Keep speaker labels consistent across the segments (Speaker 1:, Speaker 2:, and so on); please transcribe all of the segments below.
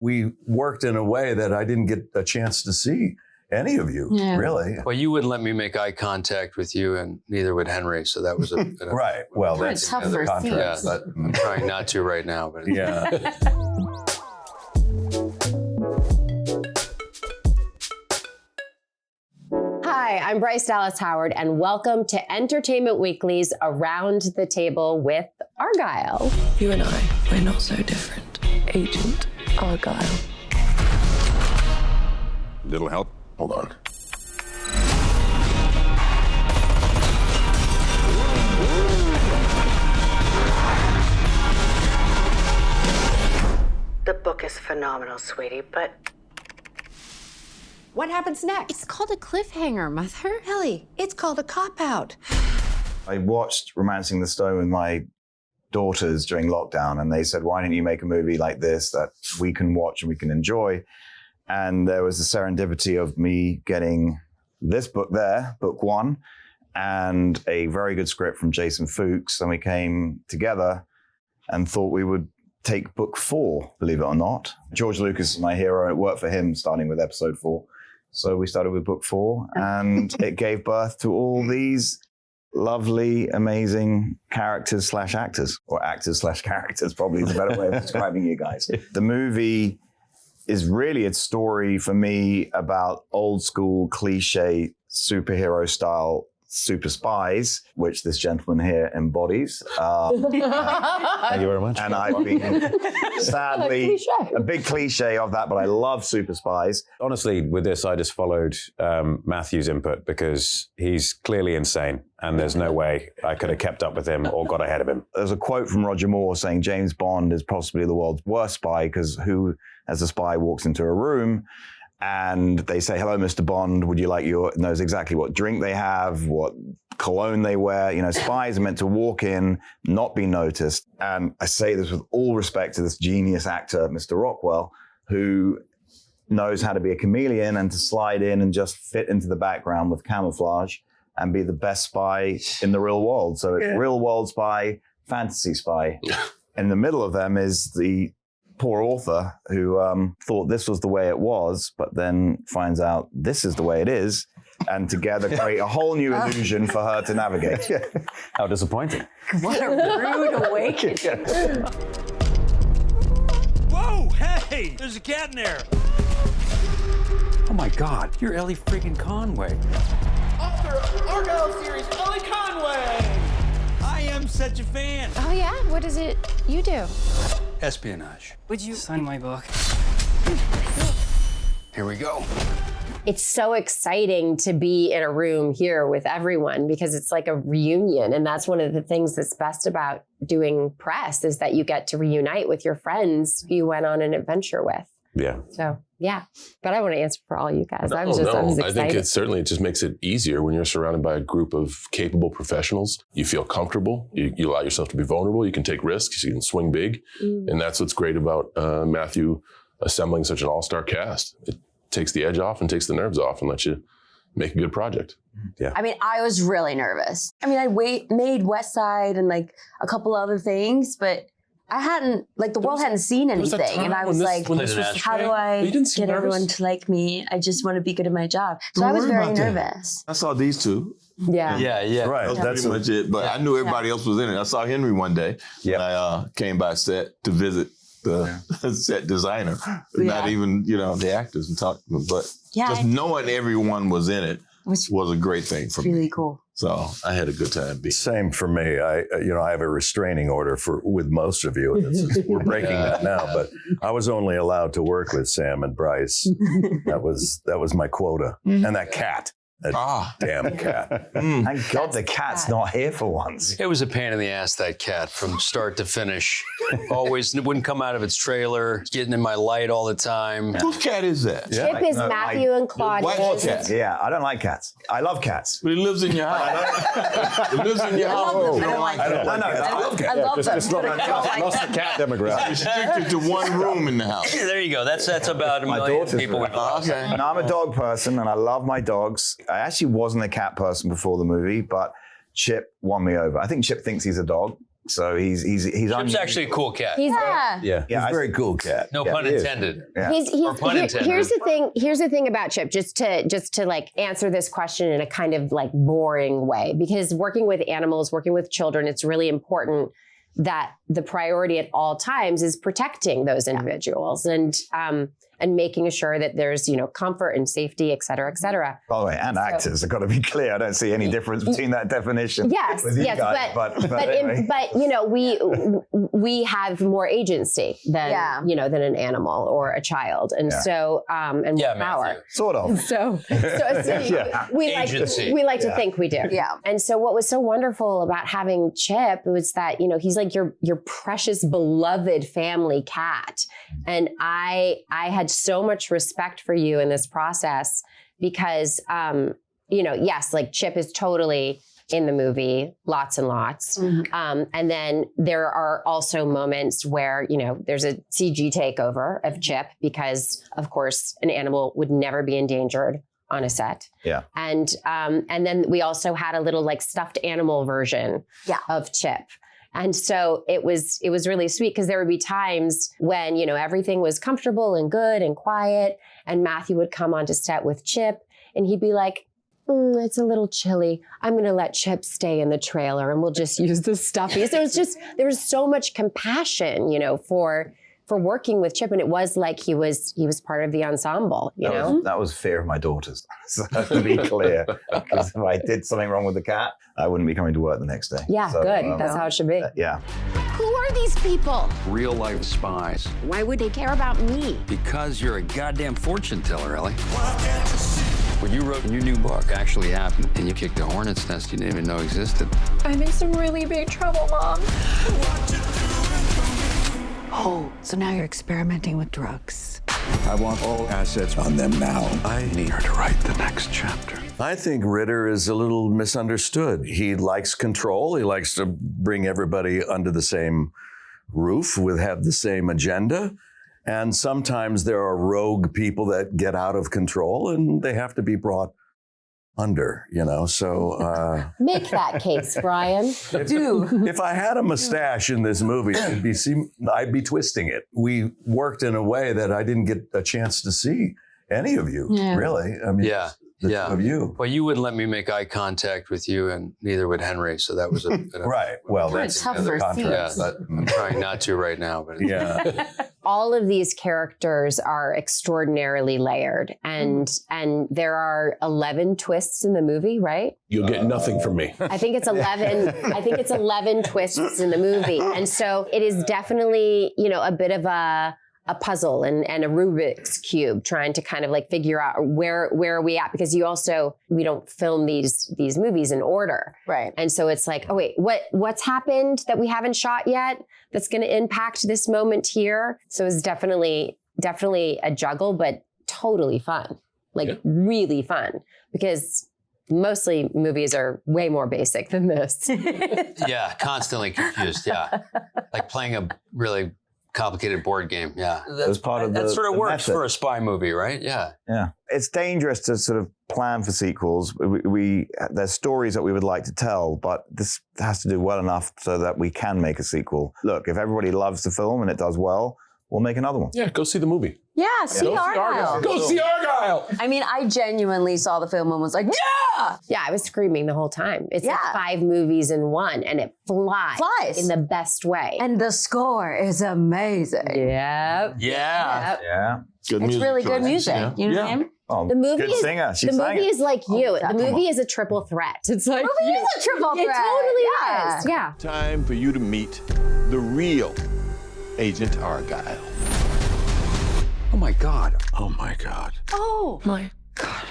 Speaker 1: we worked in a way that I didn't get a chance to see any of you, really.
Speaker 2: Well, you wouldn't let me make eye contact with you, and neither would Henry. So that was a bit of
Speaker 1: right. Well, that's
Speaker 3: tougher
Speaker 1: contract.
Speaker 2: Yeah, but I'm trying not to right now. But
Speaker 1: Yeah.
Speaker 3: Hi, I'm Bryce Dallas Howard, and welcome to Entertainment Weekly's Around the Table with Argylle.
Speaker 4: You and I, we're not so different. Agent Argylle.
Speaker 5: Little help? Hold on.
Speaker 6: The book is phenomenal, sweetie, but what happens next?
Speaker 7: It's called a cliffhanger, Mother.
Speaker 6: Elly, it's called a cop-out.
Speaker 8: I watched Romancing the Stone with my daughters during lockdown, and they said, why don't you make a movie like this that we can watch and we can enjoy? And there was the serendipity of me getting this book there, book one, and a very good script from Jason Fuchs. And we came together and thought we would take book 4, believe it or not. George Lucas is my hero. It worked for him starting with episode 4. So we started with book 4, and it gave birth to all these lovely, amazing characters/actors, or actors/characters, probably is a better way of describing you guys. The movie is really a story for me about old school cliche superhero style super spies, which this gentleman here embodies.
Speaker 9: Thank you very much.
Speaker 8: And I've been sadly a big cliche of that, but I love super spies.
Speaker 9: Honestly, with this, I just followed Matthew's input because he's clearly insane, and there's no way I could have kept up with him or got ahead of him.
Speaker 8: There's a quote from Roger Moore saying James Bond is possibly the world's worst spy, because who, as a spy, walks into a room and they say, hello, Mr. Bond, would you like knows exactly what drink they have, what cologne they wear. You know, spies are meant to walk in, not be noticed. And I say this with all respect to this genius actor, Mr. Rockwell, who knows how to be a chameleon and to slide in and just fit into the background with camouflage and be the best spy in the real world. So it's real world spy, fantasy spy. In the middle of them is the poor author who thought this was the way it was, but then finds out this is the way it is, and together create a whole new illusion for her to navigate.
Speaker 9: How disappointing.
Speaker 7: What a rude awakening.
Speaker 10: Whoa, hey, there's a cat in there. Oh my God, you're Elly freaking Conway.
Speaker 11: Author of the Argylle series, Elly Conway.
Speaker 10: I am such a fan.
Speaker 7: Oh yeah? What is it you do?
Speaker 2: espionage.
Speaker 10: Would you sign my book?
Speaker 2: Here we go.
Speaker 3: It's so exciting to be in a room here with everyone because it's like a reunion. And that's one of the things that's best about doing press is that you get to reunite with your friends you went on an adventure with.
Speaker 9: Yeah.
Speaker 3: So, yeah. But I want to answer for all you guys. I was excited.
Speaker 5: I think it just makes it easier when you're surrounded by a group of capable professionals. You feel comfortable. You allow yourself to be vulnerable. You can take risks. You can swing big. And that's what's great about Matthew assembling such an all-star cast. It takes the edge off and takes the nerves off and lets you make a good project.
Speaker 9: Yeah.
Speaker 12: I mean, I was really nervous. I mean, I made West Side and like a couple other things, but I hadn't, like, the world hadn't seen anything. And I was like, how do I get everyone to like me? I just want to be good at my job. So I was very nervous.
Speaker 13: I saw these two.
Speaker 3: Yeah.
Speaker 2: Yeah.
Speaker 13: Right. That's pretty much it. But I knew everybody else was in it. I saw Henry one day when I came by set to visit the set designer. Not even, the actors and talk. But just knowing everyone was in it was a great thing for me.
Speaker 12: Really cool.
Speaker 13: So I had a good time.
Speaker 1: Same for me. I have a restraining order with most of you. We're breaking that now, but I was only allowed to work with Sam and Bryce. That was my quota. And that cat. That damn cat.
Speaker 8: Thank God the cat's not here for once.
Speaker 2: It was a pain in the ass, that cat, from start to finish. Always wouldn't come out of its trailer, getting in my light all the time.
Speaker 13: Whose cat is that?
Speaker 3: Chip is Matthew and Claudia's.
Speaker 13: Cat.
Speaker 8: Yeah, I don't like cats. I love cats.
Speaker 13: But he lives in your house. He lives in your household.
Speaker 8: I love cats.
Speaker 12: I love them.
Speaker 9: Just lost the cat demographic.
Speaker 13: Restricted to one room in the house.
Speaker 2: There you go. That's about a million people.
Speaker 13: Okay.
Speaker 8: No, I'm a dog person and I love my dogs. I actually wasn't a cat person before the movie, but Chip won me over. I think Chip thinks he's a dog. So he's
Speaker 2: Chip's actually a cool cat.
Speaker 3: He's
Speaker 1: he's a very cool cat.
Speaker 2: No pun intended.
Speaker 8: Yeah.
Speaker 2: Or pun intended.
Speaker 3: Here's the thing about Chip, just to like answer this question in a kind of like boring way, because working with animals, working with children, it's really important that the priority at all times is protecting those individuals and making sure that there's, comfort and safety, et cetera, et cetera.
Speaker 8: By the way, and actors, I've got to be clear. I don't see any difference between that definition.
Speaker 3: Yes,
Speaker 8: with you
Speaker 3: yes,
Speaker 8: guys,
Speaker 3: but we have more agency than than an animal or a child, and so and more power.
Speaker 2: Matthew.
Speaker 8: Sort of.
Speaker 3: So we like to think we do.
Speaker 12: Yeah.
Speaker 3: And so what was so wonderful about having Chip was that he's like your precious beloved family cat, and I had so much respect for you in this process because, yes, like Chip is totally in the movie, lots and lots.
Speaker 12: Mm-hmm.
Speaker 3: And then there are also moments where, there's a CG takeover of Chip because, of course, an animal would never be endangered on a set.
Speaker 8: Yeah.
Speaker 3: And then we also had a little like stuffed animal version of Chip. And so it was really sweet because there would be times when, everything was comfortable and good and quiet. And Matthew would come onto set with Chip and he'd be like, it's a little chilly. I'm going to let Chip stay in the trailer and we'll just use the stuffy. So there was so much compassion, for working with Chip. And it was like he was part of the ensemble,
Speaker 8: That was fear of my daughters. So to be clear, because if I did something wrong with the cat, I wouldn't be coming to work the next day.
Speaker 3: Yeah,
Speaker 8: So,
Speaker 3: good. That's how it should be.
Speaker 8: Yeah.
Speaker 7: Who are these people?
Speaker 10: Real life spies.
Speaker 7: Why would they care about me?
Speaker 10: Because you're a goddamn fortune teller, Elly. What you wrote in your new book actually happened, and you kicked a hornet's nest you didn't even know existed.
Speaker 7: I'm in some really big trouble, Mom.
Speaker 6: Oh, so now you're experimenting with drugs.
Speaker 14: I want all assets on them now. I need her to write the next chapter.
Speaker 1: I think Ritter is a little misunderstood. He likes control. He likes to bring everybody under the same roof, have the same agenda. And sometimes there are rogue people that get out of control and they have to be brought under, so...
Speaker 3: Make that case, Bryan.
Speaker 1: If I had a mustache in this movie, I'd be twisting it. We worked in a way that I didn't get a chance to see any of you, really. I mean, the two of you.
Speaker 2: Well, you wouldn't let me make eye contact with you, and neither would Henry. So that was a bit of
Speaker 1: right. Well, that's
Speaker 12: tougher
Speaker 1: the contract.
Speaker 2: but I'm trying not to right now. But
Speaker 3: all of these characters are extraordinarily layered, and there are 11 twists in the movie, right?
Speaker 5: You'll get nothing from me.
Speaker 3: I think it's 11. I think it's 11 twists in the movie, and so it is definitely a bit of a puzzle and a Rubik's cube, trying to kind of like figure out where are we at, because we don't film these movies in order,
Speaker 12: right?
Speaker 3: And so it's like, oh wait, what's happened that we haven't shot yet that's going to impact this moment here? So it's definitely a juggle, but totally fun, really fun, because mostly movies are way more basic than this.
Speaker 2: yeah, constantly confused. Yeah, like playing a really complicated board game. Yeah,
Speaker 8: That's part of
Speaker 2: that sort of works
Speaker 8: method.
Speaker 2: for a spy movie, right? Yeah.
Speaker 8: Yeah. It's dangerous to sort of plan for sequels. There's stories that we would like to tell, but this has to do well enough so that we can make a sequel. Look, if everybody loves the film and it does well, we'll make another one.
Speaker 5: Yeah, go see the movie.
Speaker 12: Yeah, see Argylle.
Speaker 5: Go see Argylle.
Speaker 12: I mean, I genuinely saw the film and was like, yeah!
Speaker 3: Yeah, I was screaming the whole time. It's like 5 movies in one, and it flies in the best way.
Speaker 12: And the score is amazing.
Speaker 3: Yep.
Speaker 8: Yeah.
Speaker 13: Good
Speaker 12: It's
Speaker 13: music
Speaker 12: really good
Speaker 13: choice.
Speaker 12: music. You know what I mean?
Speaker 8: Oh,
Speaker 3: The movie
Speaker 8: good
Speaker 3: is
Speaker 8: singer. She
Speaker 3: the
Speaker 8: sang
Speaker 3: movie
Speaker 8: it.
Speaker 3: is like you.
Speaker 12: yeah.
Speaker 3: The movie is a triple threat. It's like
Speaker 12: The movie is a triple threat.
Speaker 3: It totally
Speaker 12: Yeah.
Speaker 3: is. Yeah.
Speaker 14: Time for you to meet the real Agent Argylle.
Speaker 10: Oh my God.
Speaker 14: Oh my God.
Speaker 7: Oh my God.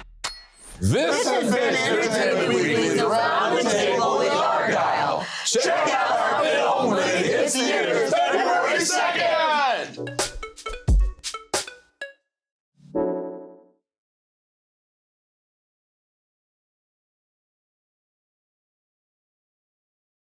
Speaker 5: This has been Entertainment Weekly's Around the Table with Argylle. Check out our film when it hits theaters February 2nd.